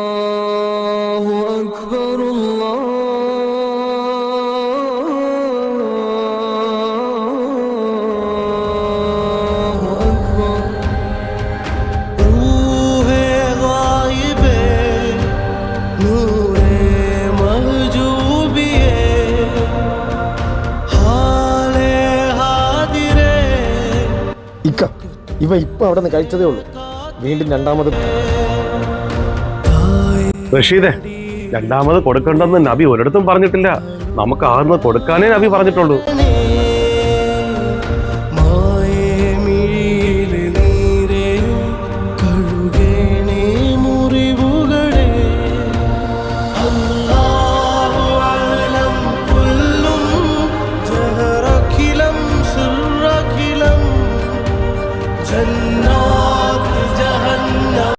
അല്ലാഹു അക്ബർ അല്ലാഹു അക്ബർ റൂഹേ ഗായിബേ നൂറേ മഹ്ജൂബിയേ ഹാലേ ഹാദിരേ. ഇവ ഇപ്പൊ അവിടെ നിന്ന് കഴിച്ചതേ ഉള്ളൂ. വീണ്ടും രണ്ടാമത് റഷീദെ, രണ്ടാമത് കൊടുക്കണ്ടെന്ന് നബി ഒരിടത്തും പറഞ്ഞിട്ടില്ല. നമുക്ക് ആകുന്നത് കൊടുക്കാനേ നബി പറഞ്ഞിട്ടുള്ളൂ.